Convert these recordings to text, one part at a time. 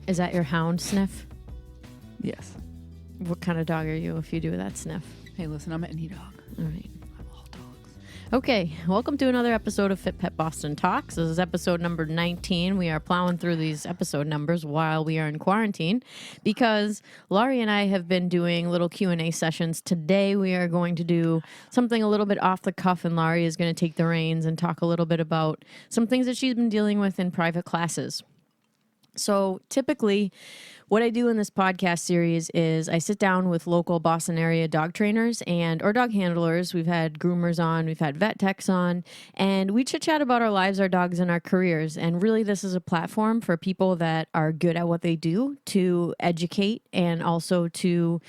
Is that your hound sniff? Yes. What kind of dog are you if you do that sniff? Hey, listen, I'm any dog. All right. I love all dogs. Okay, welcome to another episode of Fit Pet Boston Talks. This is episode number 19. We are plowing through these episode numbers while we are in quarantine because Laurie and I have been doing little Q&A sessions. Today we are going to do something a little bit off the cuff, and Laurie is going to take the reins and talk a little bit about some things that she's been dealing with in private classes. So typically, what I do in this podcast series is I sit down with local Boston area dog trainers or dog handlers. We've had groomers on, we've had vet techs on, and we chit chat about our lives, our dogs, and our careers. And really, this is a platform for people that are good at what they do to educate and also to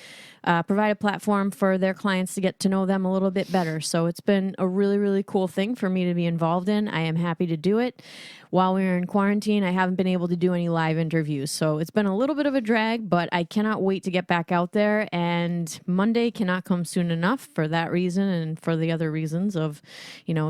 provide a platform for their clients to get to know them a little bit better. So it's been a really, really cool thing for me to be involved in. I am happy to do it. While we were in quarantine, I haven't been able to do any live interviews. So it's been a little bit of a drag, but I cannot wait to get back out there. And Monday cannot come soon enough for that reason and for the other reasons of,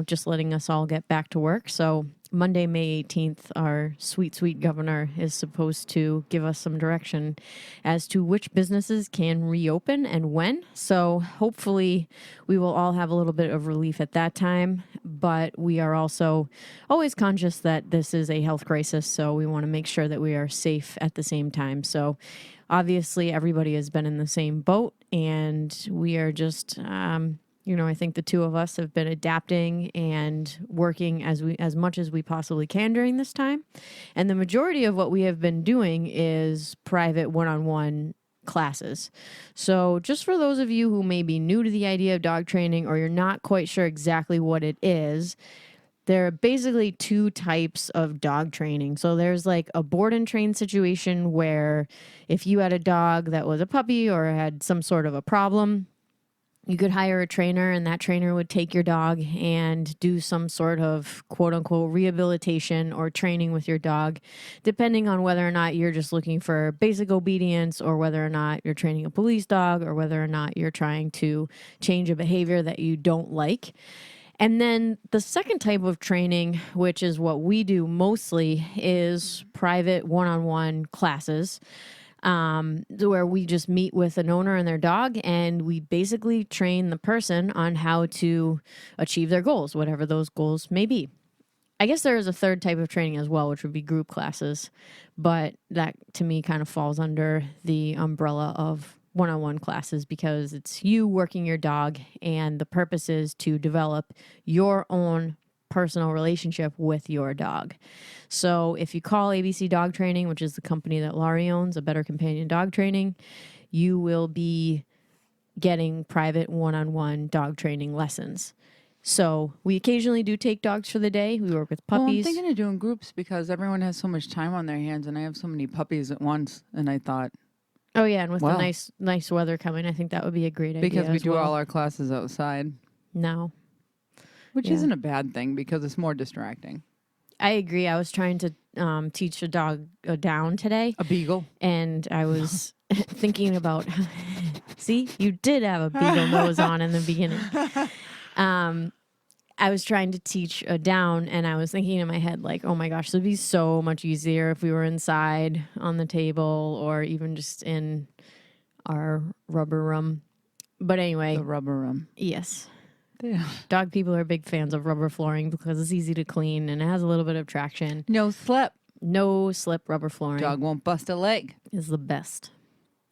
just letting us all get back to work. So Monday, May 18th, our sweet, sweet governor is supposed to give us some direction as to which businesses can reopen and when. So hopefully we will all have a little bit of relief at that time. But we are also always conscious that this is a health crisis. So we want to make sure that we are safe at the same time. So obviously everybody has been in the same boat, and we are just I think the two of us have been adapting and working as much as we possibly can during this time. And the majority of what we have been doing is private one-on-one classes. So just for those of you who may be new to the idea of dog training, or you're not quite sure exactly what it is, there are basically two types of dog training. So there's like a board and train situation where if you had a dog that was a puppy or had some sort of a problem, you could hire a trainer, and that trainer would take your dog and do some sort of quote unquote rehabilitation or training with your dog, depending on whether or not you're just looking for basic obedience, or whether or not you're training a police dog, or whether or not you're trying to change a behavior that you don't like. And then the second type of training, which is what we do mostly, is private one-on-one classes. Where we just meet with an owner and their dog, and we basically train the person on how to achieve their goals, whatever those goals may be. I guess there is a third type of training as well, which would be group classes, but that to me kind of falls under the umbrella of one-on-one classes because it's you working your dog, and the purpose is to develop your own personal relationship with your dog. So if you call ABC Dog Training, which is the company that Laurie owns, A Better Companion Dog Training, you will be getting private one-on-one dog training lessons. So we occasionally do take dogs for the day. We work with puppies. Well, I'm thinking of doing groups because everyone has so much time on their hands, and I have so many puppies at once, and I thought... Oh, yeah, and with the nice weather coming, I think that would be a great idea. Because we do all our classes outside. No. Which isn't a bad thing because it's more distracting. I agree. I was trying to teach a dog a down today. A beagle. And I was thinking about, see, you did have a beagle nose on in the beginning. I was trying to teach a down, and I was thinking in my head, like, oh my gosh, this would be so much easier if we were inside on the table or even just in our rubber room. But anyway. The rubber room. Yes. Yeah. Dog people are big fans of rubber flooring because it's easy to clean and it has a little bit of traction. No slip. No slip rubber flooring. Dog won't bust a leg. Is the best.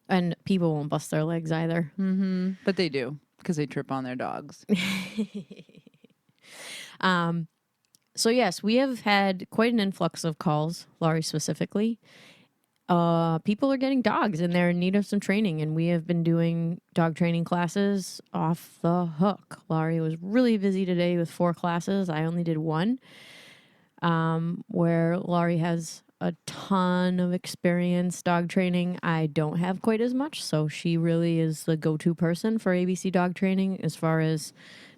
And people won't bust their legs either. Mm-hmm. But they do because they trip on their dogs. So yes, we have had quite an influx of calls, Laurie specifically. People are getting dogs and they're in need of some training, and we have been doing dog training classes off the hook. Laurie was really busy today with 4 classes. I only did 1, where Laurie has a ton of experience dog training. I don't have quite as much, so she really is the go-to person for ABC dog training as far as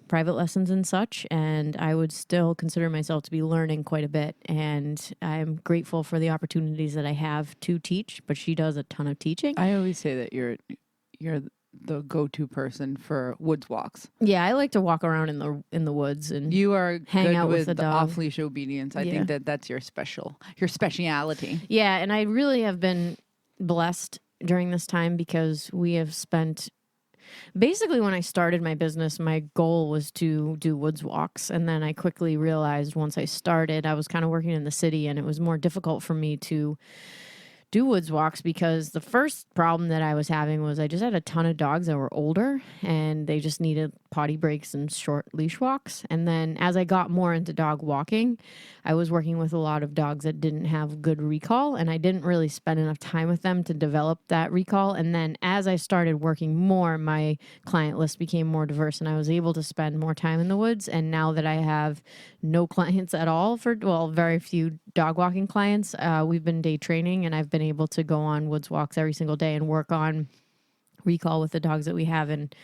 private lessons and such, and I would still consider myself to be learning quite a bit, and I'm grateful for the opportunities that I have to teach, but she does a ton of teaching. I always say that you're the go-to person for woods walks. Yeah, I like to walk around in the woods and You are hang good out with the the dog. off-leash obedience. I Yeah. think that's your speciality. Yeah, and I really have been blessed during this time because we have spent basically when I started my business, my goal was to do woods walks. And then I quickly realized once I started, I was kind of working in the city and it was more difficult for me to do woods walks because the first problem that I was having was I just had a ton of dogs that were older and they just needed potty breaks and short leash walks. And then as I got more into dog walking, I was working with a lot of dogs that didn't have good recall and I didn't really spend enough time with them to develop that recall. And then as I started working more, my client list became more diverse and I was able to spend more time in the woods. And now that I have no clients at all very few dog walking clients, we've been day training and I've been able to go on woods walks every single day and work on recall with the dogs that we have. And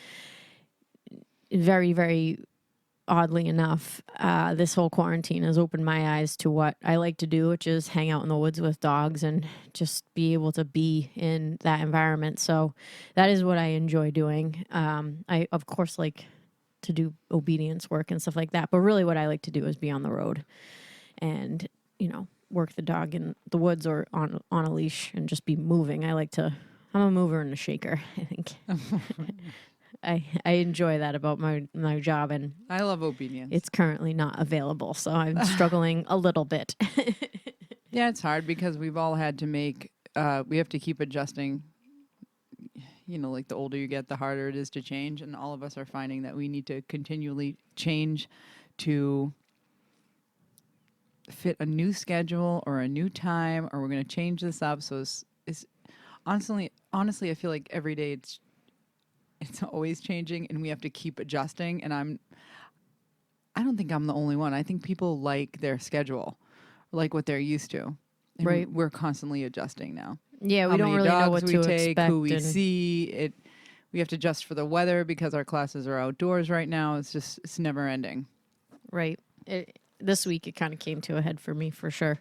very, very oddly enough, this whole quarantine has opened my eyes to what I like to do, which is hang out in the woods with dogs and just be able to be in that environment. So that is what I enjoy doing. I, of course, like to do obedience work and stuff like that. But really what I like to do is be on the road and, work the dog in the woods or on a leash and just be moving. I'm a mover and a shaker, I think. I enjoy that about my job, and I love obedience. it's currently not available, so I'm struggling a little bit. Yeah, it's hard because we've all had to we have to keep adjusting. Like the older you get, the harder it is to change, and all of us are finding that we need to continually change to fit a new schedule or a new time, or we're going to change this up. So it's honestly, I feel like every day it's always changing, and we have to keep adjusting. And I don't think I'm the only one. I think people like their schedule, like what they're used to. And Right. We're constantly adjusting now. Yeah, we How don't many really know dogs what we to take, expect. who we and- see. We have to adjust for the weather because our classes are outdoors right now. It's never ending. Right. This week, it kind of came to a head for me, for sure,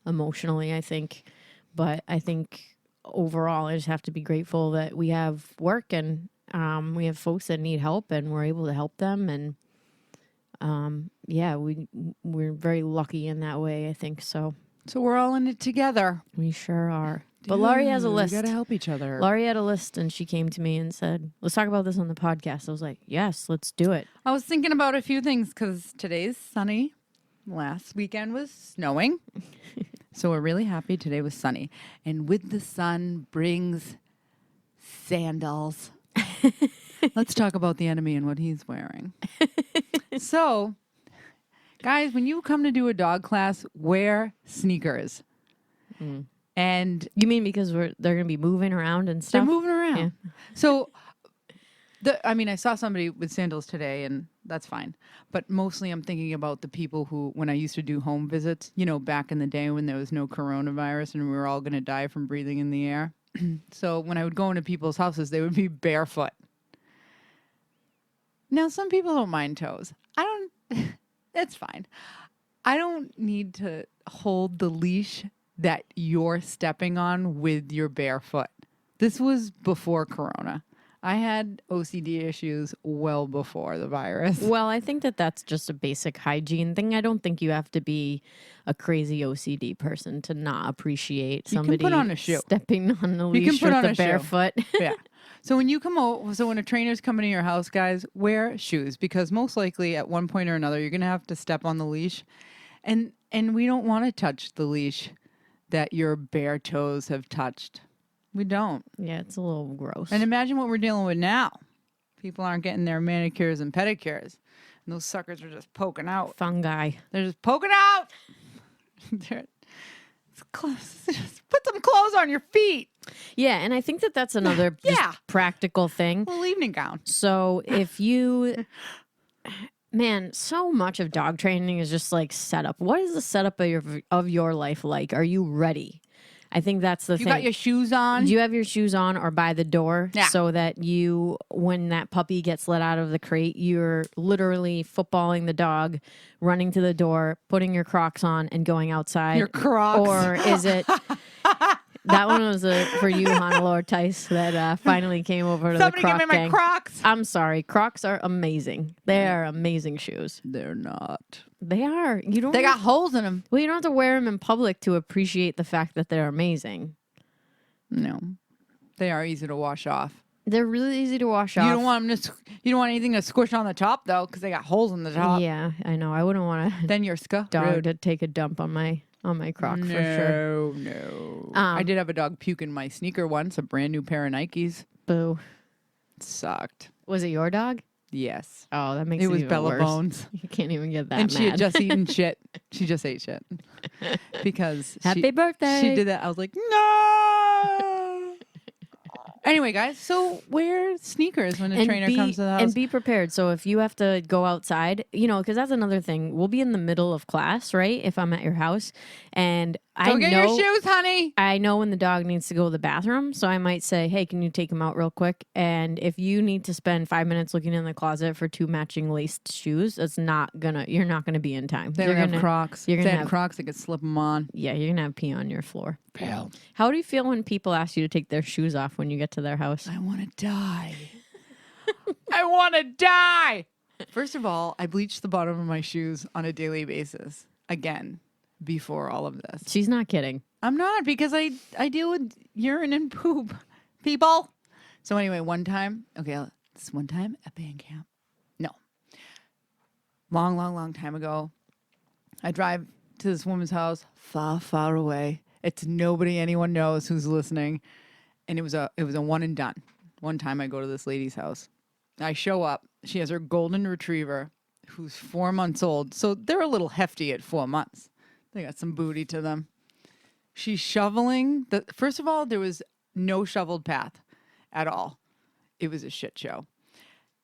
emotionally, I think. But I think overall, I just have to be grateful that we have work and we have folks that need help and we're able to help them. And we're very lucky in that way, I think. So we're all in it together. we sure are. But Laurie has a list. We gotta help each other. Laurie had a list and she came to me and said, let's talk about this on the podcast. I was like, yes, let's do it. I was thinking about a few things because today's sunny. Last weekend was snowing. So we're really happy today was sunny. And with the sun brings sandals. Let's talk about the enemy and what he's wearing. So, guys, when you come to do a dog class, wear sneakers. Mm. And You mean because they're going to be moving around and they're stuff? moving around. Yeah. So, I saw somebody with sandals today, and that's fine. But mostly I'm thinking about the people who, when I used to do home visits, back in the day when there was no coronavirus and we were all going to die from breathing in the air. So when I would go into people's houses, they would be barefoot. Now, some people don't mind toes. It's fine. I don't need to hold the leash that you're stepping on with your bare foot. This was before Corona. I had OCD issues well before the virus. Well, I think that's just a basic hygiene thing. I don't think you have to be a crazy OCD person to not appreciate somebody put on a shoe. stepping on the You can leash put with on the a shoe. barefoot. Yeah. So when you come over, when a trainer's coming to your house, guys, wear shoes because most likely at one point or another you're going to have to step on the leash, and we don't want to touch the leash that your bare toes have touched. We don't. Yeah, it's a little gross. And imagine what we're dealing with now. People aren't getting their manicures and pedicures, and those suckers are just poking out. Fungi. They're just poking out. Just put some clothes on your feet. Yeah, and I think that's another just practical thing. A little evening gown. So if you... Man, so much of dog training is just like setup. What is the setup of your life like? Are you ready? I think that's the thing. You got your shoes on? Do you have your shoes on or by the door? Yeah. So that when that puppy gets let out of the crate, you're literally footballing the dog, running to the door, putting your Crocs on and going outside. Your Crocs. Or is it That one was for you, Hannah Tice, that finally came over to Somebody the Croc give me my gang. Crocs. I'm sorry. Crocs are amazing. They are amazing shoes. They're not. They are. You don't. They got holes in them. Well, you don't have to wear them in public to appreciate the fact that they're amazing. No, they are easy to wash off. They're really easy to wash off. You don't want them to. You don't want anything to squish on the top though, because they got holes in the top. Yeah, I know. I wouldn't want a Then you're scuffed. dog to take a dump on my Croc for sure. No. I did have a dog puke in my sneaker once. A brand new pair of Nikes. Boo. Sucked. Was it your dog? Yes. Oh, that makes it was even Bella worse. Bones. You can't even get that And she had mad. just eaten shit. She just ate shit. Because Happy birthday. She did that. I was like, no. Anyway, guys, so wear sneakers when a trainer comes to the house. And be prepared. So if you have to go outside, because that's another thing. We'll be in the middle of class, right? If I'm at your house. And Go get your shoes, honey. I know when the dog needs to go to the bathroom. So I might say, hey, can you take him out real quick? And if you need to spend 5 minutes looking in the closet for 2 matching laced shoes, you're not going to be in time. They have Crocs. You're If gonna they had have Crocs, they could slip them on. Yeah, you're going to have pee on your floor. Pal. How do you feel when people ask you to take their shoes off when you get to their house? I want to die. I want to die. First of all, I bleach the bottom of my shoes on a daily basis. Again, before all of this. She's not kidding. I'm not, because I deal with urine and poop, people. So anyway, one time at band camp. No. Long time ago. I drive to this woman's house far, far away. It's nobody anyone knows who's listening. And it was a one and done. One time I go to this lady's house. I show up. She has her golden retriever who's 4 months old. So they're a little hefty at 4 months. They got some booty to them. She's shoveling. First of all, there was no shoveled path at all. It was a shit show.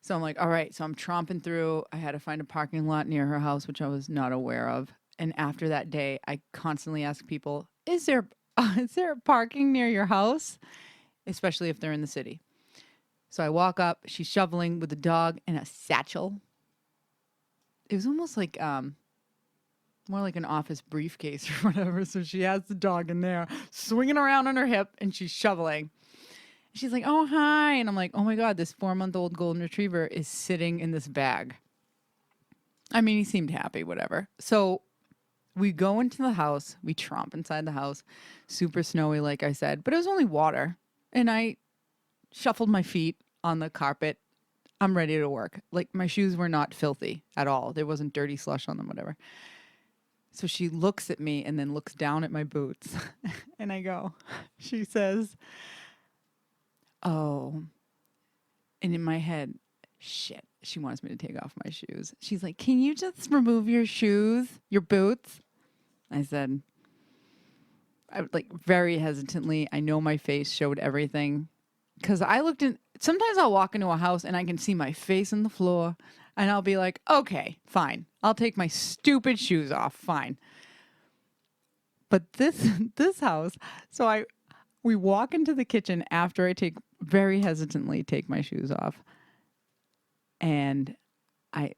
So I'm like, all right. So I'm tromping through. I had to find a parking lot near her house, which I was not aware of. And after that day, I constantly ask people, is there parking near your house? Especially if they're in the city. So I walk up. She's shoveling with a dog and a satchel. It was almost like more like an office briefcase or whatever. So she has the dog in there swinging around on her hip and she's shoveling. She's like, oh, hi. And I'm like, oh my God, this 4-month-old golden retriever is sitting in this bag. I mean, he seemed happy, whatever. So we go into the house. We tromp inside the house. Super snowy, like I said, but it was only water. And I shuffled my feet on the carpet. I'm ready to work. Like, my shoes were not filthy at all. There wasn't dirty slush on them, whatever. So she looks at me and then looks down at my boots. And I go, she says, oh. And in my head, shit, she wants me to take off my shoes. She's like, can you just remove your shoes, your boots? I said, very hesitantly. I know my face showed everything. Because I looked in, sometimes I'll walk into a house and I can see my face on the floor. And I'll be like, okay, fine. I'll take my stupid shoes off. Fine. But this house, so we walk into the kitchen after I very hesitantly take my shoes off. And I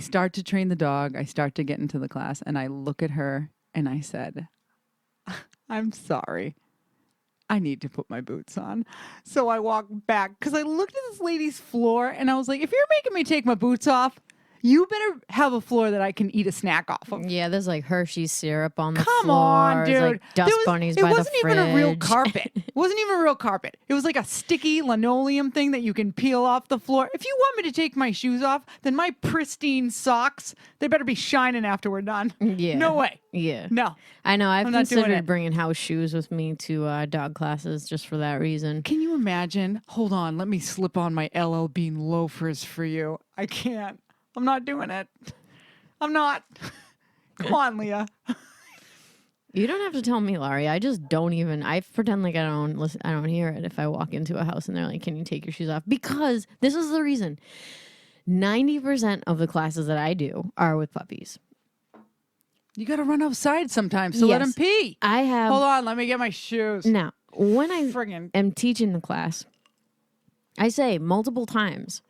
start to train the dog. I start to get into the class and I look at her and I said, I'm sorry. I need to put my boots on. So I walk back because I looked at this lady's floor and I was like, if you're making me take my boots off, you better have a floor that I can eat a snack off of. Yeah, there's like Hershey's syrup on the floor. Come on, dude. Like dust bunnies by the fridge. It wasn't even a real carpet. It wasn't even a real carpet. It was like a sticky linoleum thing that you can peel off the floor. If you want me to take my shoes off, then my pristine socks, they better be shining after we're done. Yeah. No way. Yeah. No. I know. I've I'm not doing considered it. bringing house shoes with me to dog classes just for that reason. Can you imagine? Hold on. Let me slip on my LL Bean loafers for you. I can't. I'm not doing it. I'm not. Come on, Leah. You don't have to tell me, Laurie. I just don't even. I pretend like I don't listen. I don't hear it if I walk into a house and they're like, "Can you take your shoes off?" Because this is the reason. 90% of the classes that I do are with puppies. You got to run outside sometimes to let them pee. I have. Hold on. Let me get my shoes. Now, when I Friggin'. am teaching the class, I say multiple times,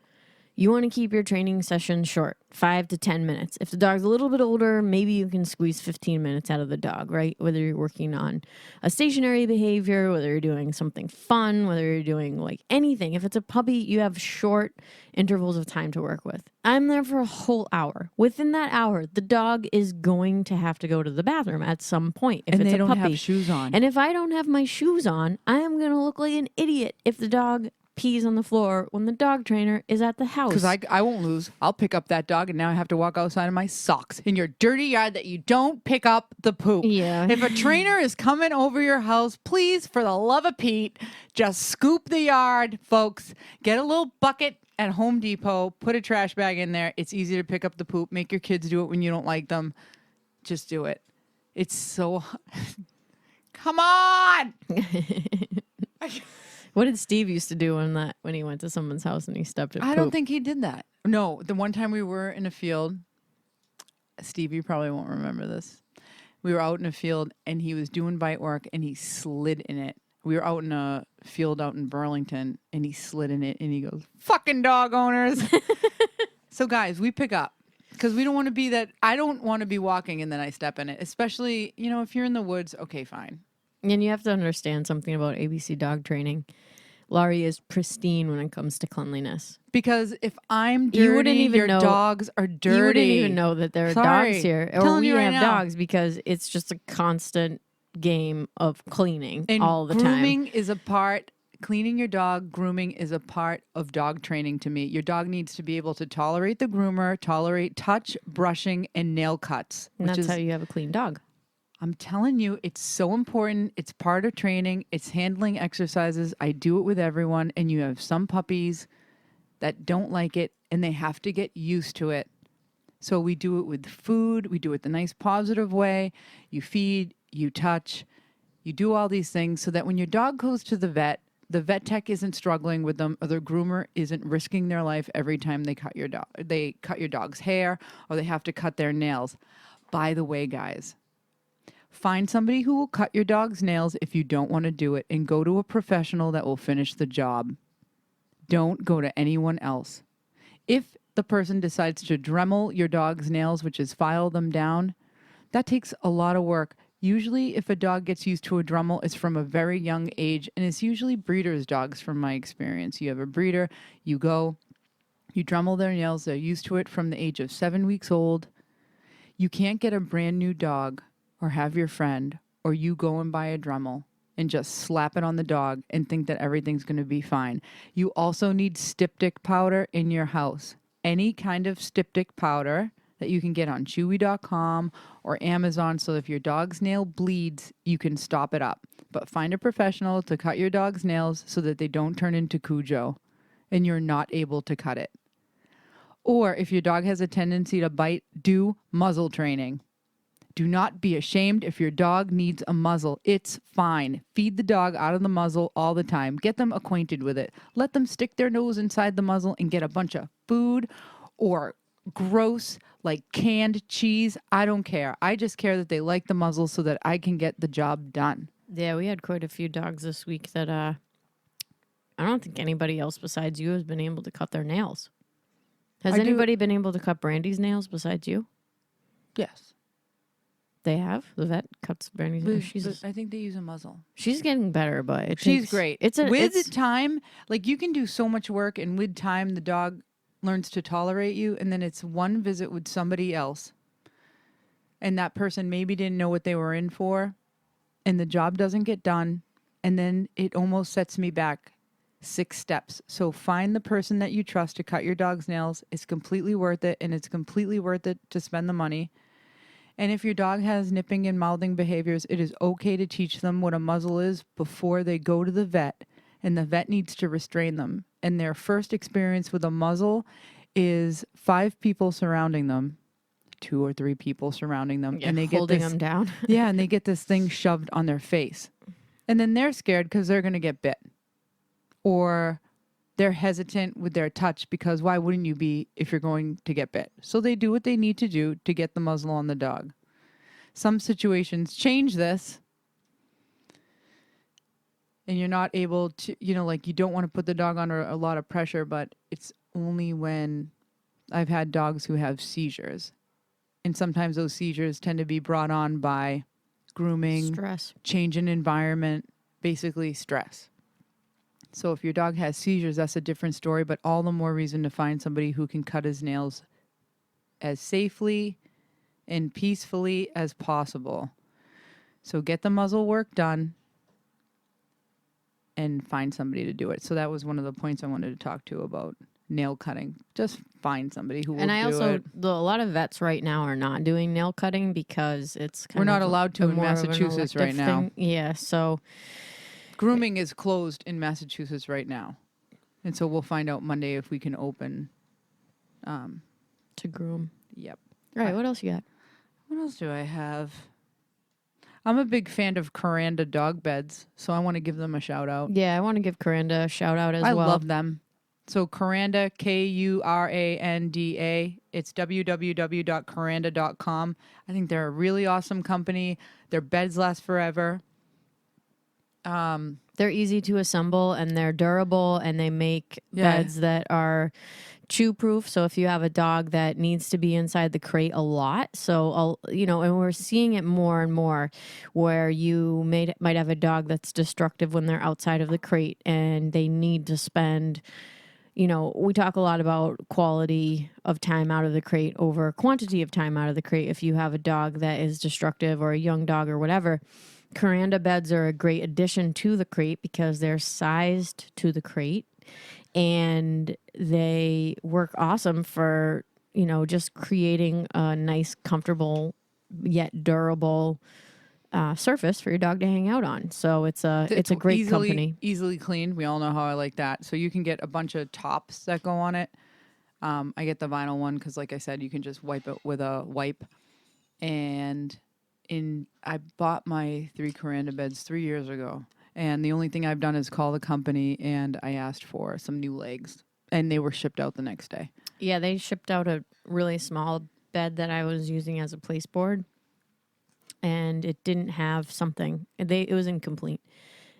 You want to keep your training session short, 5 to 10 minutes. If the dog's a little bit older, maybe you can squeeze 15 minutes out of the dog, right? Whether you're working on a stationary behavior, whether you're doing something fun, whether you're doing like anything. If it's a puppy, you have short intervals of time to work with. I'm there for a whole hour. Within that hour, the dog is going to have to go to the bathroom at some point. If And it's they a don't puppy. have shoes on. And if I don't have my shoes on, I am going to look like an idiot if the dog pees on the floor when the dog trainer is at the house. Because I won't lose. I'll pick up that dog, and now I have to walk outside in my socks in your dirty yard that you don't pick up the poop. Yeah. If a trainer is coming over your house, please, for the love of Pete, just scoop the yard, folks. Get a little bucket at Home Depot. Put a trash bag in there. It's easy to pick up the poop. Make your kids do it when you don't like them. Just do it. It's so... Come on! What did Steve used to do when he went to someone's house and he stepped in poop? I don't think he did that. No, the one time we were in a field, Steve, you probably won't remember this. We were out in a field and he was doing bite work and he slid in it. We were out in a field out in Burlington and he slid in it and he goes, "Fucking dog owners." So guys, we pick up because we don't want to be that. I don't want to be walking and then I step in it, especially, if you're in the woods. Okay, fine. And you have to understand something about ABC dog training. Laurie is pristine when it comes to cleanliness. Because if I'm You wouldn't dirty, even your know- dogs are dirty. You wouldn't even know that there are Sorry. dogs here. Telling Or we you right have now. dogs because it's just a constant game of cleaning And all the grooming time. is a part. Cleaning your dog, grooming is a part of dog training to me. Your dog needs to be able to tolerate the groomer, tolerate touch, brushing, and nail cuts. And Which that's is, how you have a clean dog. I'm telling you, it's so important. It's part of training. It's handling exercises. I do it with everyone. And you have some puppies that don't like it and they have to get used to it. So we do it with food. We do it the nice positive way. You feed, you touch, you do all these things so that when your dog goes to the vet tech isn't struggling with them or the groomer isn't risking their life every time they cut your dog's hair or they have to cut their nails. By the way, guys, find somebody who will cut your dog's nails if you don't want to do it and go to a professional that will finish the job. Don't go to anyone else. If the person decides to Dremel your dog's nails, which is file them down, that takes a lot of work. Usually, if a dog gets used to a Dremel, it's from a very young age, and it's usually breeders' dogs from my experience. You have a breeder, you go, you Dremel their nails, they're used to it from the age of 7 weeks old. You can't get a brand new dog or have your friend or you go and buy a Dremel and just slap it on the dog and think that everything's going to be fine. You also need styptic powder in your house. Any kind of styptic powder that you can get on Chewy.com or Amazon, so if your dog's nail bleeds, you can stop it up. But find a professional to cut your dog's nails so that they don't turn into Cujo and you're not able to cut it. Or if your dog has a tendency to bite, do muzzle training. Do not be ashamed if your dog needs a muzzle. It's fine. Feed the dog out of the muzzle all the time. Get them acquainted with it. Let them stick their nose inside the muzzle and get a bunch of food or gross, like canned cheese. I don't care. I just care that they like the muzzle so that I can get the job done. Yeah, we had quite a few dogs this week that I don't think anybody else besides you has been able to cut their nails. Has anybody been able to cut Brandy's nails besides you? Yes. They have? The vet cuts Brandy's nails. I think they use a muzzle. She's getting better, but She's great. With time, like you can do so much work, and with time, the dog learns to tolerate you, and then it's one visit with somebody else, and that person maybe didn't know what they were in for, and the job doesn't get done, and then it almost sets me back 6 steps. So find the person that you trust to cut your dog's nails. It's completely worth it, and it's completely worth it to spend the money. And if your dog has nipping and mouthing behaviors, it is okay to teach them what a muzzle is before they go to the vet, and the vet needs to restrain them. And their first experience with a muzzle is 5 people surrounding them, 2 or 3 people surrounding them, and they holding get this, them down. yeah, and they get this thing shoved on their face, and then they're scared because they're going to get bit, or they're hesitant with their touch because why wouldn't you be if you're going to get bit? So they do what they need to do to get the muzzle on the dog. Some situations change this, and you're not able to, like you don't want to put the dog under a lot of pressure, but it's only when I've had dogs who have seizures. And sometimes those seizures tend to be brought on by grooming, Stress. change in environment, basically stress. So if your dog has seizures, that's a different story, but all the more reason to find somebody who can cut his nails as safely and peacefully as possible. So get the muzzle work done and find somebody to do it. So that was one of the points I wanted to talk to about nail cutting. Just find somebody who will And I do also, it. a lot of vets right now are not doing nail cutting because it's kind We're not of allowed to in more of an Massachusetts right elective now. thing. Yeah, so Grooming is closed in Massachusetts right now. And so we'll find out Monday if we can open. to groom. Yep. All right, what else you got? What else do I have? I'm a big fan of Kuranda dog beds, so I want to give them a shout out. Yeah, I want to give Corinda a shout out as I well. love them. So Kuranda, Kuranda. It's www.kuranda.com. I think they're a really awesome company. Their beds last forever. They're easy to assemble and they're durable and they make beds that are chew proof. So if you have a dog that needs to be inside the crate a lot, so and we're seeing it more and more where you might have a dog that's destructive when they're outside of the crate and they need to spend. We talk a lot about quality of time out of the crate over quantity of time out of the crate. If you have a dog that is destructive or a young dog or whatever, Kuranda beds are a great addition to the crate because they're sized to the crate and they work awesome for, just creating a nice, comfortable, yet durable surface for your dog to hang out on. So it's a great company. Easily cleaned. We all know how I like that. So you can get a bunch of tops that go on it. I get the vinyl one because, like I said, you can just wipe it with a wipe. And I bought my 3 Kuranda beds 3 years ago. And the only thing I've done is call the company and I asked for some new legs. And they were shipped out the next day. Yeah, they shipped out a really small bed that I was using as a place board. And it didn't have something. It was incomplete.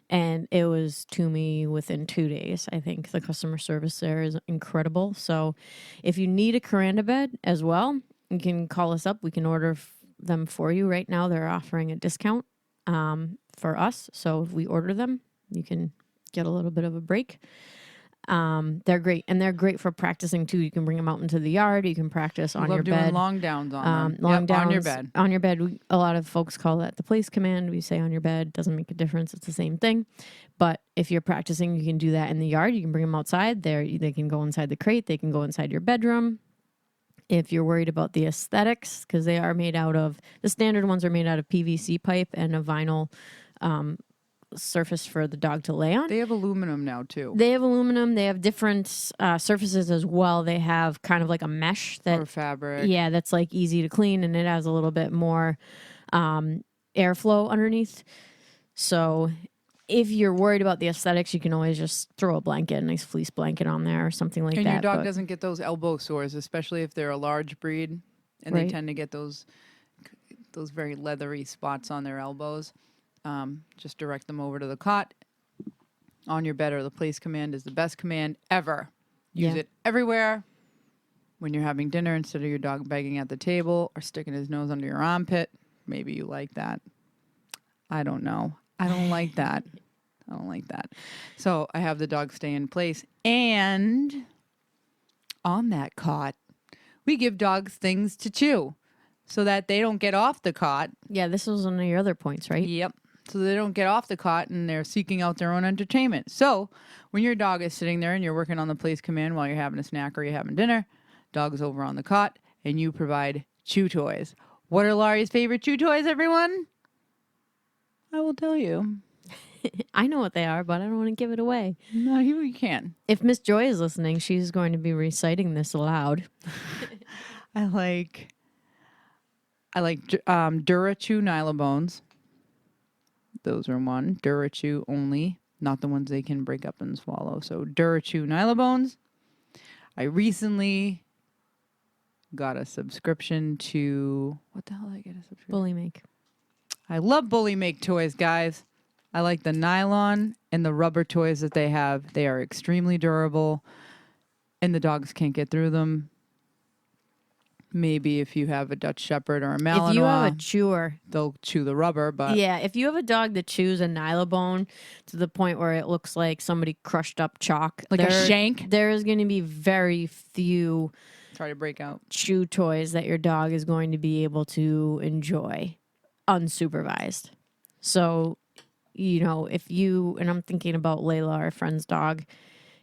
And it was to me within 2 days. I think the customer service there is incredible. So if you need a Kuranda bed as well, you can call us up. We can order them for you. Right now they're offering a discount for us. So if we order them, you can get a little bit of a break. They're great. And they're great for practicing too. You can bring them out into the yard. You can practice on your bed. Love doing long downs on them. Long downs on your bed. On your bed. A lot of folks call that the place command. We say on your bed. Doesn't make a difference. It's the same thing. But if you're practicing, you can do that in the yard. You can bring them outside. They can go inside the crate. They can go inside your bedroom. If you're worried about the aesthetics, because they are made out of, the standard ones are made out of PVC pipe and a vinyl surface for the dog to lay on. They have aluminum now too. They have aluminum. They have different surfaces as well. They have kind of like a mesh or fabric. Yeah, that's like easy to clean and it has a little bit more airflow underneath. So if you're worried about the aesthetics, you can always just throw a blanket, a nice fleece blanket on there or something like that. And your dog doesn't get those elbow sores, especially if they're a large breed and they tend to get those very leathery spots on their elbows. Just direct them over to the cot. On your bed or the place command is the best command ever. Use it everywhere. When you're having dinner, instead of your dog begging at the table or sticking his nose under your armpit. Maybe you like that. I don't know. I don't like that. I don't like that. So I have the dog stay in place. And on that cot, we give dogs things to chew so that they don't get off the cot. Yeah, this was one of your other points, right? Yep. So they don't get off the cot and they're seeking out their own entertainment. So when your dog is sitting there and you're working on the place command while you're having a snack or you're having dinner, dog's over on the cot and you provide chew toys. What are Laurie's favorite chew toys, everyone? I will tell you. I know what they are, but I don't want to give it away. No, you can. If Miss Joy is listening, she's going to be reciting this aloud. I like Durachew Nylabones. Those are one. Durachew only, not the ones they can break up and swallow. So Durachew Nylabones. I recently got a subscription to, what the hell did I get a subscription? Bully Make. I love Bully Make toys, guys. I like the nylon and the rubber toys that they have. They are extremely durable. and the dogs can't get through them. Maybe if you have a Dutch Shepherd or a Malinois, if you have a chewer, they'll chew the rubber. But yeah, if you have a dog that chews a nylabone to the point where it looks like somebody crushed up chalk, like a shank, there is going to be very few try to break out chew toys that your dog is going to be able to enjoy unsupervised. So, if you, and I'm thinking about Layla, our friend's dog,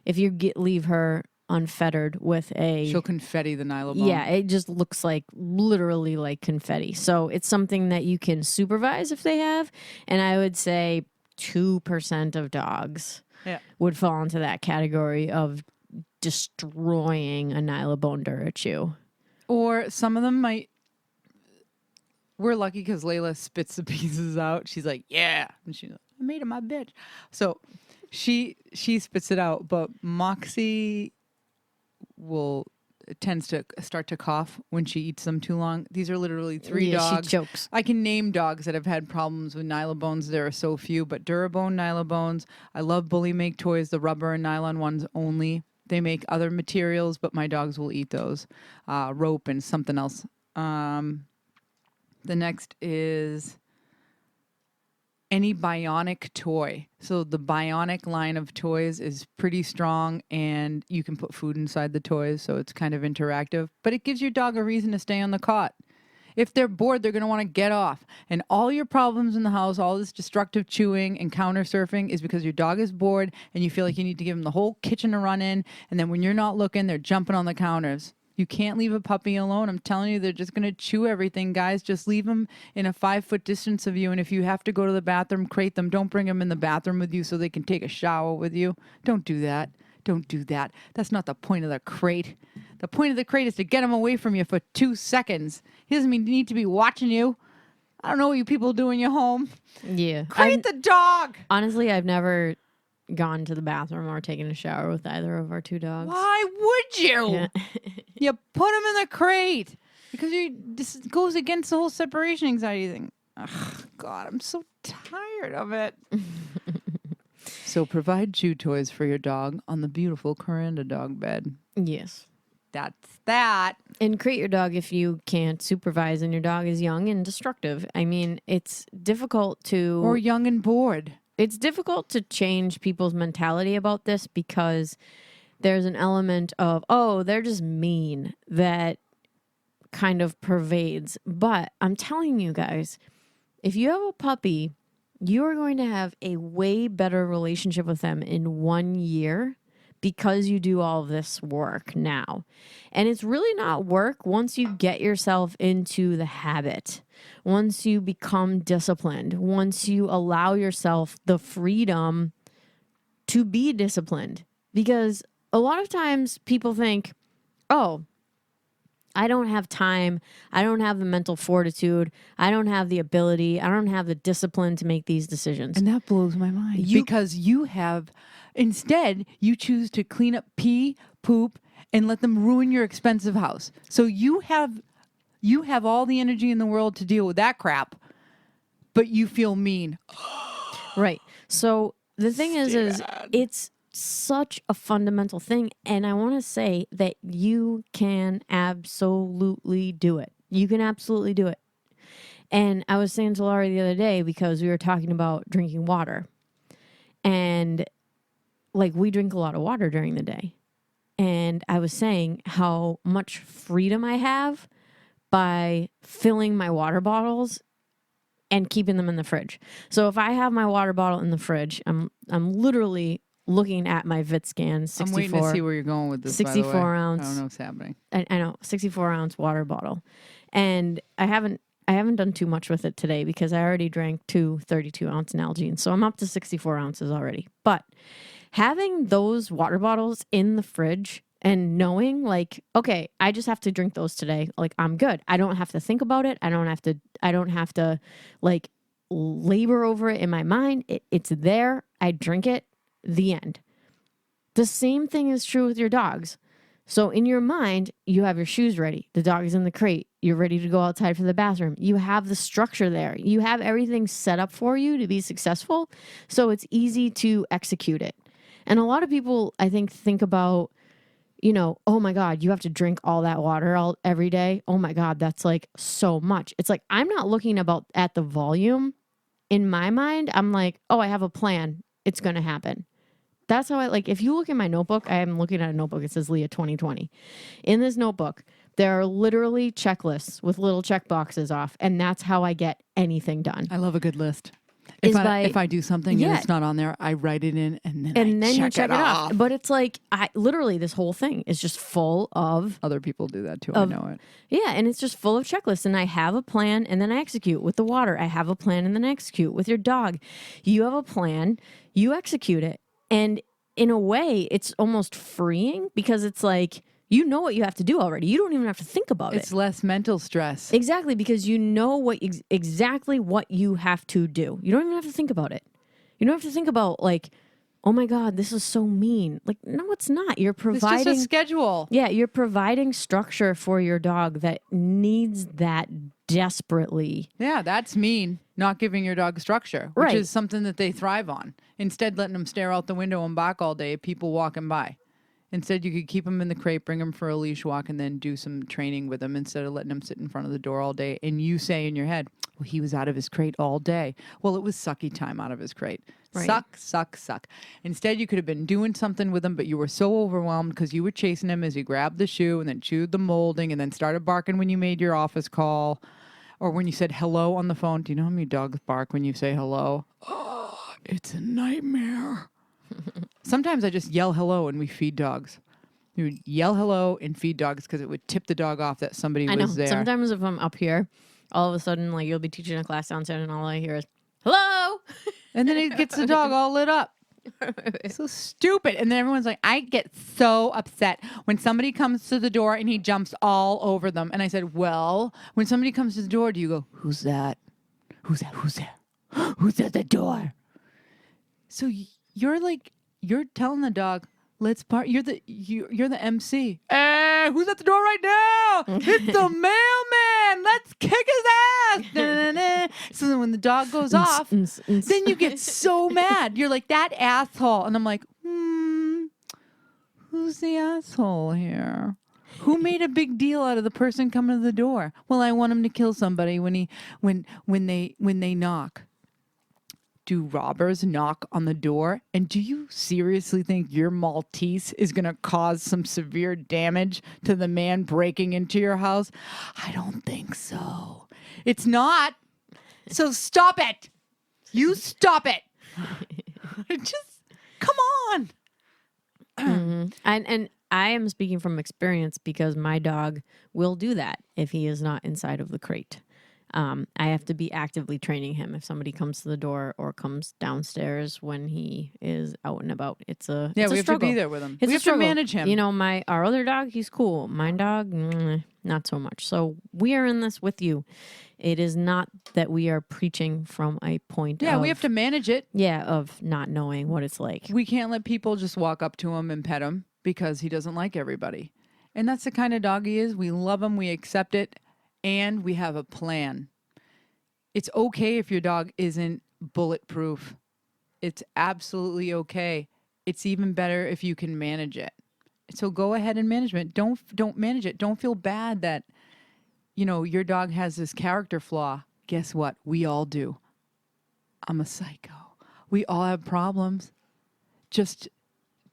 if you leave her unfettered with she'll confetti the nylabone. Yeah, it just looks like literally like confetti. So it's something that you can supervise if they have. And I would say 2% of dogs would fall into that category of destroying a nylabone or a chew. Or some of them might. We're lucky because Layla spits the pieces out. She's like, yeah. And she's like, I made it my bitch. So she spits it out. But Moxie tends to start to cough when she eats them too long. These are literally 3 dogs. She chokes. I can name dogs that have had problems with nylabones. There are so few, but Durabone nylabones. I love Bully make toys, the rubber and nylon ones only. They make other materials, but my dogs will eat those. Rope and something else. The next is any bionic toy. So the bionic line of toys is pretty strong, and you can put food inside the toys, so it's kind of interactive. But it gives your dog a reason to stay on the cot. If they're bored, they're going to want to get off. And all your problems in the house, all this destructive chewing and counter surfing is because your dog is bored and you feel like you need to give them the whole kitchen to run in. And then when you're not looking, they're jumping on the counters. You can't leave a puppy alone. I'm telling you, they're just going to chew everything, guys. Just leave them in a 5-foot distance of you. And if you have to go to the bathroom, crate them. Don't bring them in the bathroom with you so they can take a shower with you. Don't do that. Don't do that. That's not the point of the crate. The point of the crate is to get him away from you for 2 seconds. He doesn't need to be watching you. I don't know what you people do in your home. Yeah. Crate the dog. Honestly, I've never gone to the bathroom or taken a shower with either of our 2 dogs. Why would you? Yeah. You put him in the crate because this goes against the whole separation anxiety thing. Ugh, God, I'm so tired of it. So provide chew toys for your dog on the beautiful Coranda dog bed. Yes. That's that. And crate your dog if you can't supervise and your dog is young and destructive. I mean, it's difficult to... Or young and bored. It's difficult to change people's mentality about this because there's an element of, oh, they're just mean that kind of pervades. But I'm telling you guys, if you have a puppy, you are going to have a way better relationship with them in 1 year because you do all of this work now. And it's really not work once you get yourself into the habit, once you become disciplined, once you allow yourself the freedom to be disciplined. Because a lot of times people think, oh, I don't have time. I don't have the mental fortitude. I don't have the ability. I don't have the discipline to make these decisions. And that blows my mind. Because instead, you choose to clean up pee, poop, and let them ruin your expensive house. So you have all the energy in the world to deal with that crap, but you feel mean. Right. So the thing is it's such a fundamental thing. And I want to say that you can absolutely do it. You can absolutely do it. And I was saying to Laurie the other day, because we were talking about drinking water. And like, we drink a lot of water during the day. And I was saying how much freedom I have by filling my water bottles and keeping them in the fridge. So if I have my water bottle in the fridge, I'm literally looking at my VitScan 64. I'm waiting to see where you're going with this. 64 by the way. ounce. I don't know what's happening. I know, 64 ounce water bottle, and I haven't done too much with it today because I already drank 2 32-ounce Nalgene, so I'm up to 64 ounces already. But having those water bottles in the fridge and knowing like, okay, I just have to drink those today. Like, I'm good. I don't have to think about it. I don't have to like labor over it in my mind. It's there. I drink it. The end. The same thing is true with your dogs. So in your mind, you have your shoes ready. The dog is in the crate. You're ready to go outside for the bathroom. You have the structure there. You have everything set up for you to be successful. So it's easy to execute it. And a lot of people, I think about oh my God, you have to drink all that water every day. Oh my God, that's like so much. It's like, I'm not looking at the volume. In my mind, I'm like, oh, I have a plan. It's going to happen. That's how if you look in my notebook, I am looking at a notebook. It says Leah 2020. In this notebook, there are literally checklists with little check boxes off. And that's how I get anything done. I love a good list. Is If I do something and it's not on there, I write it in and then you check it off. But it's like, literally this whole thing is just full of... Other people do that too. I know it. Yeah, and it's just full of checklists. And I have a plan and then I execute. With the water, I have a plan and then I execute. With your dog, you have a plan, you execute it. And in a way, it's almost freeing because it's like, you know what you have to do already. You don't even have to think about it. It's less mental stress. Exactly, because you know exactly what you have to do. You don't even have to think about it. You don't have to think about oh my God, this is so mean. No, it's not. You're providing... It's just a schedule. Yeah, you're providing structure for your dog that needs that desperately. Yeah, that's mean. Not giving your dog structure, which is something that they thrive on. Instead, letting them stare out the window and bark all day at people walking by. Instead, you could keep them in the crate, bring them for a leash walk, and then do some training with them instead of letting them sit in front of the door all day. And you say in your head, well, he was out of his crate all day. Well, it was sucky time out of his crate. Right. Suck. Instead, you could have been doing something with him, but you were so overwhelmed because you were chasing him as he grabbed the shoe and then chewed the molding and then started barking when you made your office call or when you said hello on the phone. Do you know how many dogs bark when you say hello? Oh, it's a nightmare. Sometimes I just yell hello and we feed dogs. We would yell hello and feed dogs because it would tip the dog off that somebody was there. Sometimes if I'm up here, all of a sudden, you'll be teaching a class downstairs and all I hear is, hello! And then it gets the dog all lit up. So stupid. And then everyone's like, I get so upset when somebody comes to the door and he jumps all over them. And I said, well, when somebody comes to the door, do you go, who's that? Who's that? Who's there? Who's at the door? So you're telling the dog, let's part. You're the MC. Who's at the door right now? It's the mailman. Let's kick his ass. So then when the dog goes off, then you get so mad. You're like, that asshole. And I'm like, who's the asshole here? Who made a big deal out of the person coming to the door? Well, I want him to kill somebody when they knock. Do robbers knock on the door? And do you seriously think your Maltese is going to cause some severe damage to the man breaking into your house? I don't think so. It's not. So stop it. You stop it. Just come on. Mm-hmm. And I am speaking from experience because my dog will do that if he is not inside of the crate. I have to be actively training him if somebody comes to the door or comes downstairs when he is out and about. We have to be there with him. We have to manage him. Our other dog, he's cool. My dog, not so much. So we are in this with you. It is not that we are preaching from a point of... Yeah, we have to manage it. Yeah, of not knowing what it's like. We can't let people just walk up to him and pet him because he doesn't like everybody. And that's the kind of dog he is. We love him. We accept it. And we have a plan. It's okay if your dog isn't bulletproof. It's absolutely okay. It's even better if you can manage it. So go ahead and manage it. Don't manage it. Don't feel bad that, your dog has this character flaw. Guess what? We all do. I'm a psycho. We all have problems. Just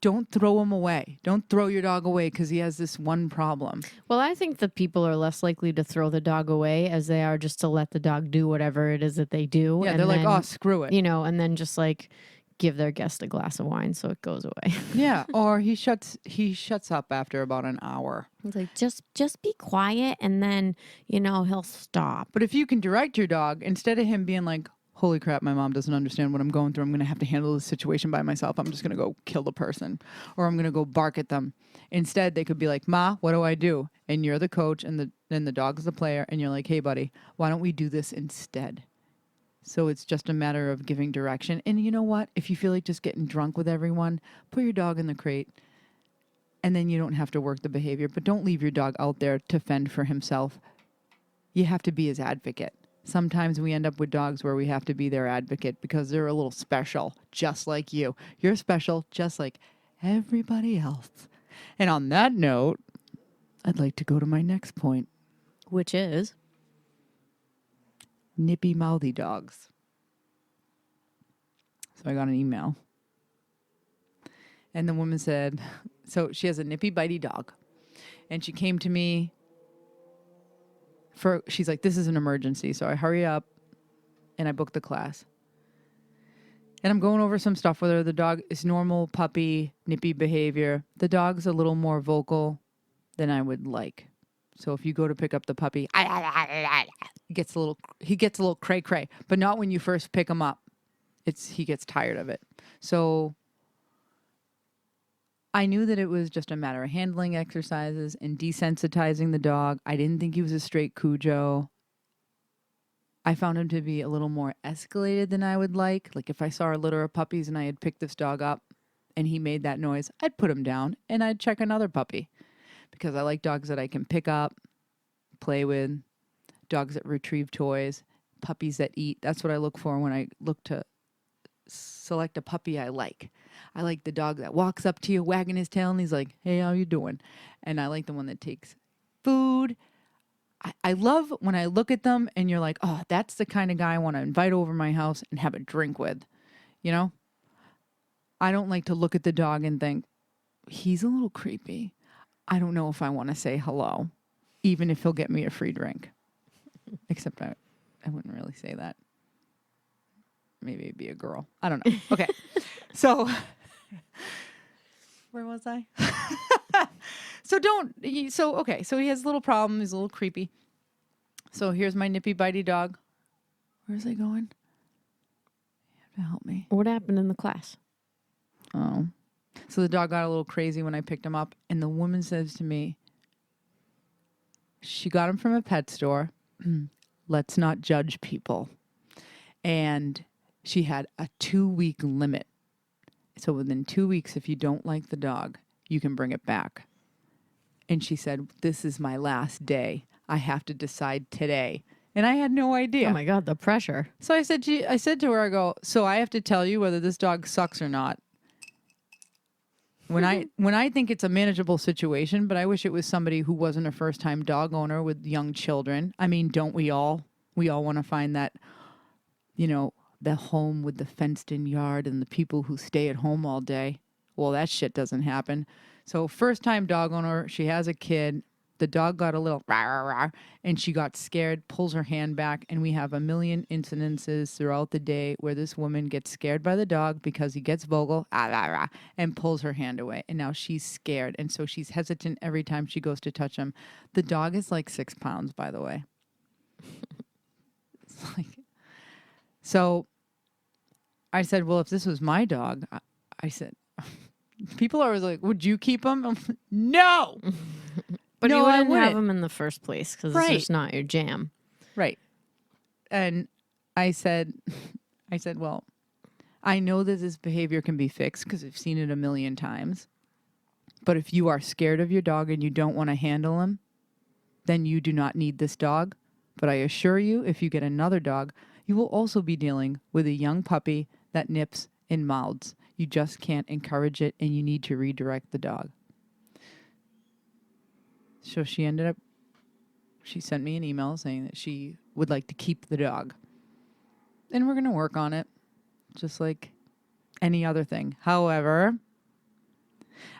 don't throw him away. Don't throw your dog away because he has this one problem. Well, I think that people are less likely to throw the dog away as they are just to let the dog do whatever it is that they do. Yeah, they're like, oh, screw it. And then just give their guest a glass of wine so it goes away. Yeah, or he shuts up after about an hour. He's like, just be quiet and then, he'll stop. But if you can direct your dog, instead of him being like, holy crap, my mom doesn't understand what I'm going through. I'm going to have to handle this situation by myself. I'm just going to go kill the person or I'm going to go bark at them. Instead, they could be like, Ma, what do I do? And you're the coach and the dog's the player. And you're like, hey, buddy, why don't we do this instead? So it's just a matter of giving direction. And you know what? If you feel like just getting drunk with everyone, put your dog in the crate. And then you don't have to work the behavior. But don't leave your dog out there to fend for himself. You have to be his advocate. Sometimes we end up with dogs where we have to be their advocate because they're a little special, just like you. You're special just like everybody else. And on that note, I'd like to go to my next point. Which is? Nippy mouthy dogs. So I got an email. And the woman said, so she has a nippy bitey dog. And she came to me she's like, this is an emergency. So I hurry up and I booked the class. And I'm going over some stuff with her. The dog is normal puppy, nippy behavior. The dog's a little more vocal than I would like. So if you go to pick up the puppy, he gets a little cray cray, but not when you first pick him up. He gets tired of it. So I knew that it was just a matter of handling exercises and desensitizing the dog. I didn't think he was a straight Cujo. I found him to be a little more escalated than I would like. Like if I saw a litter of puppies and I had picked this dog up and he made that noise, I'd put him down and I'd check another puppy because I like dogs that I can pick up, play with, dogs that retrieve toys, puppies that eat. That's what I look for when I look to select a puppy I like. I like the dog that walks up to you, wagging his tail, and he's like, hey, how you doing? And I like the one that takes food. I love when I look at them and you're like, oh, that's the kind of guy I want to invite over my house and have a drink with. You know? I don't like to look at the dog and think, he's a little creepy. I don't know if I want to say hello, even if he'll get me a free drink. Except I wouldn't really say that. Maybe it'd be a girl. I don't know. Okay. So, where was I? So he has a little problem. He's a little creepy. So here's my nippy bitey dog. Where's he going? You have to help me. What happened in the class? Oh. So the dog got a little crazy when I picked him up. And the woman says to me, she got him from a pet store. Let's not judge people. And she had a 2-week limit. So within 2 weeks, if you don't like the dog, you can bring it back. And she said, this is my last day. I have to decide today. And I had no idea. Oh my God, the pressure. So I said to her, I go, so I have to tell you whether this dog sucks or not. When I think it's a manageable situation, but I wish it was somebody who wasn't a first-time dog owner with young children. I mean, don't we all? We all want to find that, the home with the fenced-in yard and the people who stay at home all day. Well, that shit doesn't happen. So first-time dog owner, she has a kid. The dog got a little rah, rah, rah, and she got scared, pulls her hand back, and we have a million incidences throughout the day where this woman gets scared by the dog because he gets vocal, rah, rah, rah, and pulls her hand away. And now she's scared, and so she's hesitant every time she goes to touch him. The dog is like 6 pounds, by the way. So I said, well, if this was my dog, I said, people are always like, would you keep him? No! But no, you I wouldn't wouldn't. have him in the first place because Right. it's just not your jam. Right. And I said, well, I know that this behavior can be fixed because I've seen it a million times. But if you are scared of your dog and you don't want to handle him, then you do not need this dog. But I assure you, if you get another dog, you will also be dealing with a young puppy that nips and mouths. You just can't encourage it, and you need to redirect the dog. So she sent me an email saying that she would like to keep the dog. And we're going to work on it, just like any other thing. However,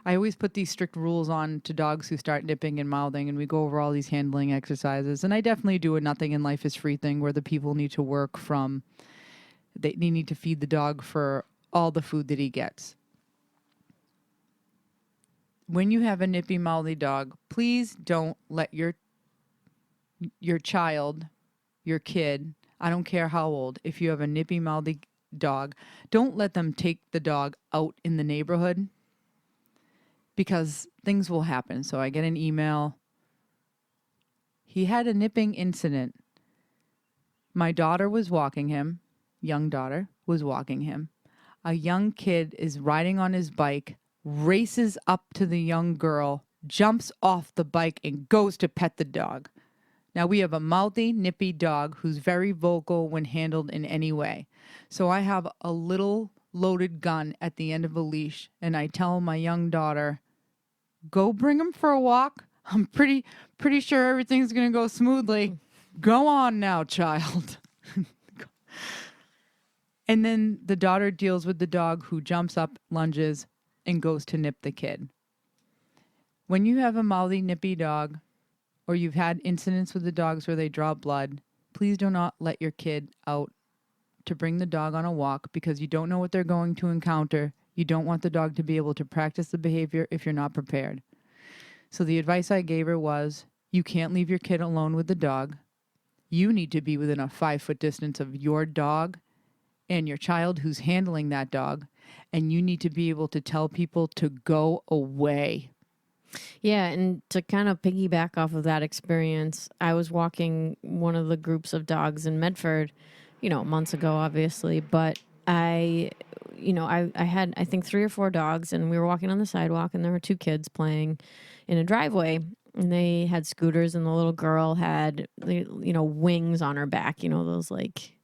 I always put these strict rules on to dogs who start nipping and mouthing, and we go over all these handling exercises. And I definitely do a nothing in life is free thing where the people need to work from, they need to feed the dog for all the food that he gets. When you have a nippy mouthy dog, please don't let your child, your kid, I don't care how old, if you have a nippy mouthy dog, don't let them take the dog out in the neighborhood because things will happen. So I get an email. He had a nipping incident. My daughter was walking him, young daughter was walking him. A young kid is riding on his bike, races up to the young girl, jumps off the bike, and goes to pet the dog. Now, we have a mouthy, nippy dog who's very vocal when handled in any way. So I have a little loaded gun at the end of a leash, and I tell my young daughter, go bring him for a walk. I'm pretty sure everything's going to go smoothly. Go on now, child. And then the daughter deals with the dog who jumps up, lunges, and goes to nip the kid. When you have a mouthy, nippy dog, or you've had incidents with the dogs where they draw blood, please do not let your kid out to bring the dog on a walk because you don't know what they're going to encounter. You don't want the dog to be able to practice the behavior if you're not prepared. So the advice I gave her was, you can't leave your kid alone with the dog. You need to be within a 5-foot distance of your dog and your child who's handling that dog. And you need to be able to tell people to go away. Yeah, and to kind of piggyback off of that experience, I was walking one of the groups of dogs in Medford, months ago, obviously, but I had, I think, 3 or 4 dogs, and we were walking on the sidewalk, and there were 2 kids playing in a driveway, and they had scooters, and the little girl had, wings on her back, those like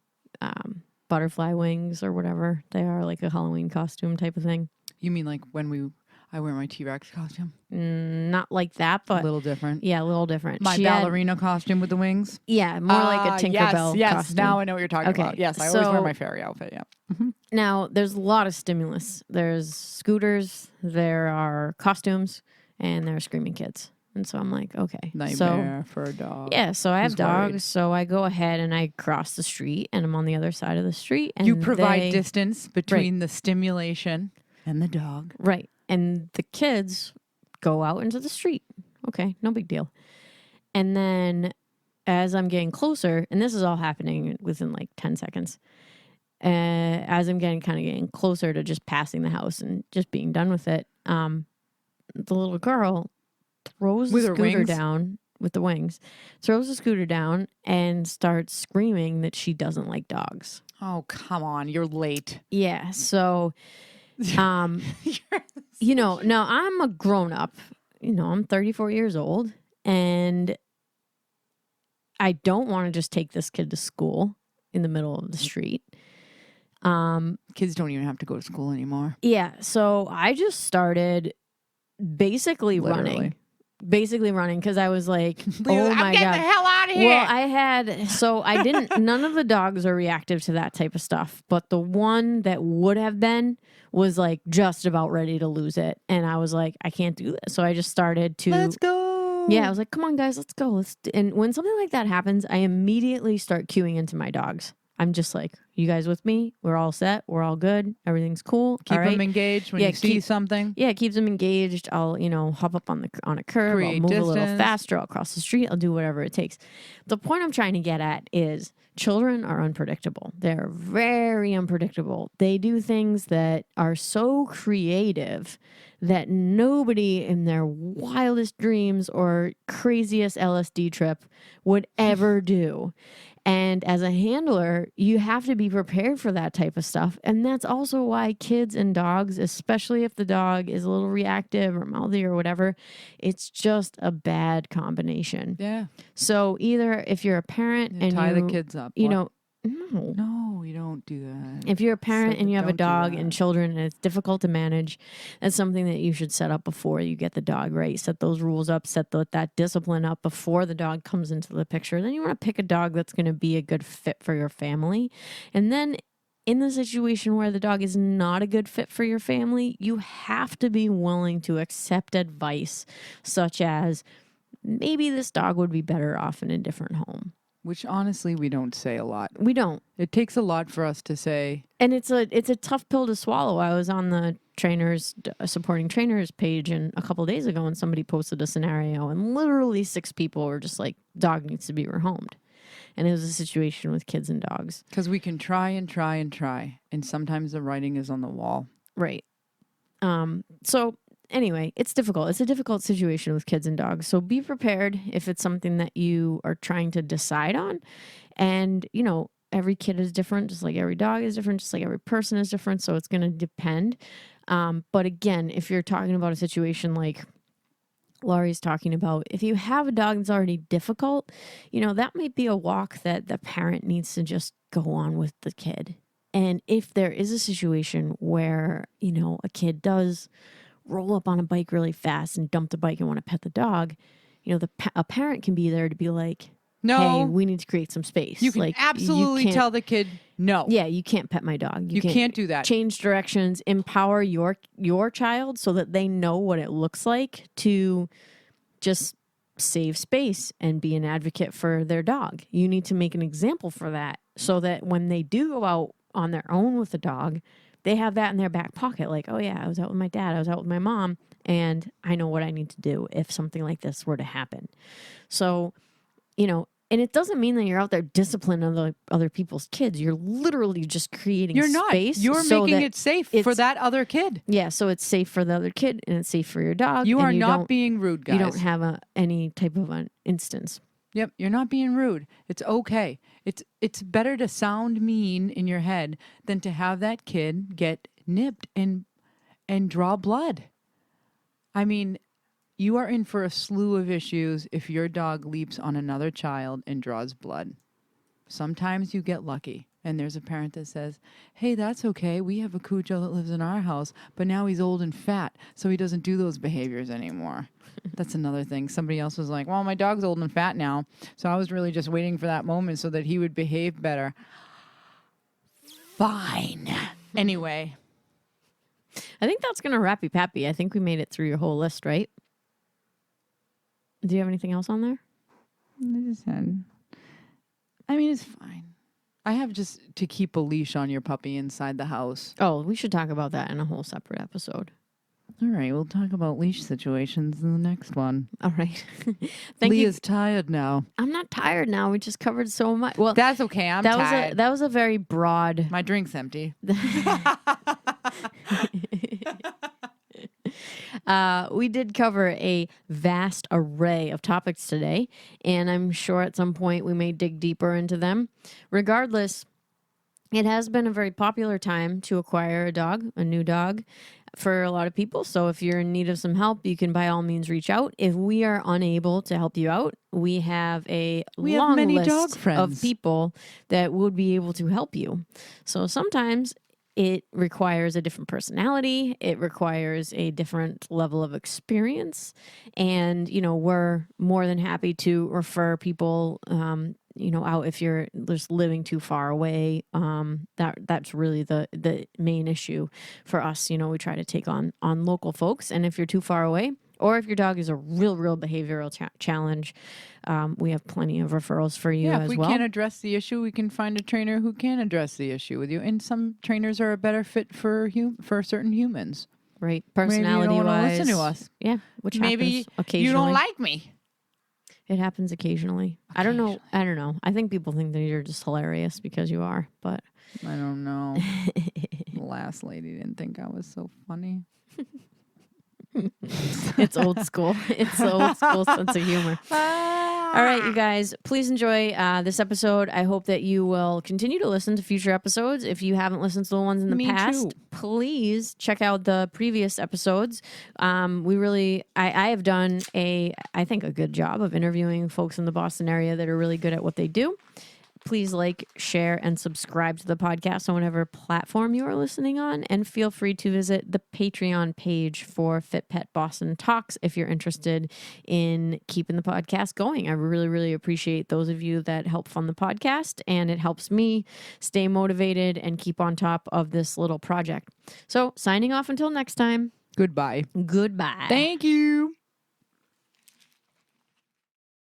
butterfly wings or whatever they are, like a Halloween costume type of thing. You mean like when I wear my T-Rex costume? Not like that, but a little different. Yeah, a little different. My ballerina costume with the wings? Yeah, more like a Tinkerbell yes, costume. Now I know what you're talking about. Yes, I always wear my fairy outfit, yeah. Mm-hmm. Now, there's a lot of stimulus. There's scooters, there are costumes, and there are screaming kids. And so I'm like, okay. Nightmare for a dog. Yeah, so I have dogs, worried. so I go ahead and I cross the street, and I'm on the other side of the street. And you provide distance between the stimulation and the dog. Right. And the kids go out into the street. Okay, no big deal. And then as I'm getting closer, and this is all happening within like 10 seconds, as I'm getting closer to just passing the house and just being done with it, the little girl throws the scooter down with the wings, throws the scooter down and starts screaming that she doesn't like dogs. Oh, come on. You're late. Yeah. So, now I'm a grown up, I'm 34 years old, and I don't want to just take this kid to school in the middle of the street. Kids don't even have to go to school anymore. Yeah. So I just started basically running because I was like, oh my God. I'm getting the hell out of here. Well, I didn't, none of the dogs are reactive to that type of stuff, but the one that would have been was like just about ready to lose it. And I was like, I can't do this. So I just started to, let's go. Yeah. I was like, come on guys, let's go. And when something like that happens, I immediately start cueing into my dogs. I'm just like, you guys with me? We're all set. We're all good. Everything's cool. Keep them engaged when you see something. Yeah, it keeps them engaged. I'll, hop up on a curb. I'll move a little faster. I'll cross the street. I'll do whatever it takes. The point I'm trying to get at is children are unpredictable. They're very unpredictable. They do things that are so creative that nobody in their wildest dreams or craziest LSD trip would ever do. And as a handler, you have to be prepared for that type of stuff. And that's also why kids and dogs, especially if the dog is a little reactive or mouthy or whatever, it's just a bad combination. Yeah. So either if you're a parent and tie the kids up, no, you don't do that. If you're a parent and you have a dog and children and it's difficult to manage, that's something that you should set up before you get the dog, right? Set those rules up, set that discipline up before the dog comes into the picture. Then you want to pick a dog that's going to be a good fit for your family. And then in the situation where the dog is not a good fit for your family, you have to be willing to accept advice such as maybe this dog would be better off in a different home. Which honestly, we don't say a lot. We don't. It takes a lot for us to say. And it's a tough pill to swallow. I was on the supporting trainers page and a couple of days ago and somebody posted a scenario and literally 6 people were just like, dog needs to be rehomed. And it was a situation with kids and dogs. Because we can try and try and try. And sometimes the writing is on the wall. Right. So anyway, it's difficult. It's a difficult situation with kids and dogs. So be prepared if it's something that you are trying to decide on. And, every kid is different, just like every dog is different, just like every person is different. So it's going to depend. But again, if you're talking about a situation like Laurie's talking about, if you have a dog that's already difficult, that might be a walk that the parent needs to just go on with the kid. And if there is a situation where, a kid does roll up on a bike really fast and dump the bike and want to pet the dog, a parent can be there to be like, No. hey, we need to create some space. You can absolutely tell the kid, no. Yeah, you can't pet my dog. You can't do that. Change directions, empower your child so that they know what it looks like to just save space and be an advocate for their dog. You need to make an example for that so that when they do go out on their own with the dog, they have that in their back pocket. Like, oh yeah, I was out with my dad, I was out with my mom, and I know what I need to do if something like this were to happen. So, and it doesn't mean that you're out there disciplining other people's kids. You're literally just creating space. You're making it safe for that other kid. Yeah, so it's safe for the other kid and it's safe for your dog. You are not being rude, guys. You don't have any type of an instance. Yep, you're not being rude. It's okay. It's better to sound mean in your head than to have that kid get nipped and draw blood. I mean, you are in for a slew of issues if your dog leaps on another child and draws blood. Sometimes you get lucky, and there's a parent that says, hey, that's okay. We have a Cujo that lives in our house, but now he's old and fat, so he doesn't do those behaviors anymore. That's another thing. Somebody else was like, well, my dog's old and fat now, so I was really just waiting for that moment so that he would behave better. Fine. Anyway. I think that's going to wrap you, Pappy. I think we made it through your whole list, right? Do you have anything else on there? It's fine. I have just to keep a leash on your puppy inside the house. Oh, we should talk about that in a whole separate episode. All right, we'll talk about leash situations in the next one. All right. Leah's tired now. I'm not tired now. We just covered so much. Well, that's okay. I'm tired. That was a very broad. My drink's empty. We did cover a vast array of topics today, and I'm sure at some point we may dig deeper into them. Regardless, it has been a very popular time to acquire a new dog for a lot of people. So if you're in need of some help, you can by all means reach out. If we are unable to help you out, we have a long list of people that would be able to help you. So sometimes it requires a different personality. It requires a different level of experience. And, we're more than happy to refer people, out if you're just living too far away. That's really the main issue for us. We try to take on local folks. And if you're too far away, or if your dog is a real behavioral challenge, we have plenty of referrals for you as well. Yeah, if we can't address the issue, we can find a trainer who can address the issue with you. And some trainers are a better fit for certain humans. Right, personality-wise. Maybe you don't want to listen to us. Yeah, which maybe happens occasionally. You don't like me. It happens occasionally. I don't know. I think people think that you're just hilarious because you are, but I don't know. The last lady didn't think I was so funny. It's old school. It's the old school sense of humor. All right, you guys, please enjoy this episode. I hope that you will continue to listen to future episodes. If you haven't listened to the ones in the past, please check out the previous episodes. I have done I think a good job of interviewing folks in the Boston area that are really good at what they do. Please like, share, and subscribe to the podcast on whatever platform you are listening on. And feel free to visit the Patreon page for Fit Pet Boston Talks if you're interested in keeping the podcast going. I really, really appreciate those of you that help fund the podcast, and it helps me stay motivated and keep on top of this little project. So signing off until next time. Goodbye. Goodbye. Thank you.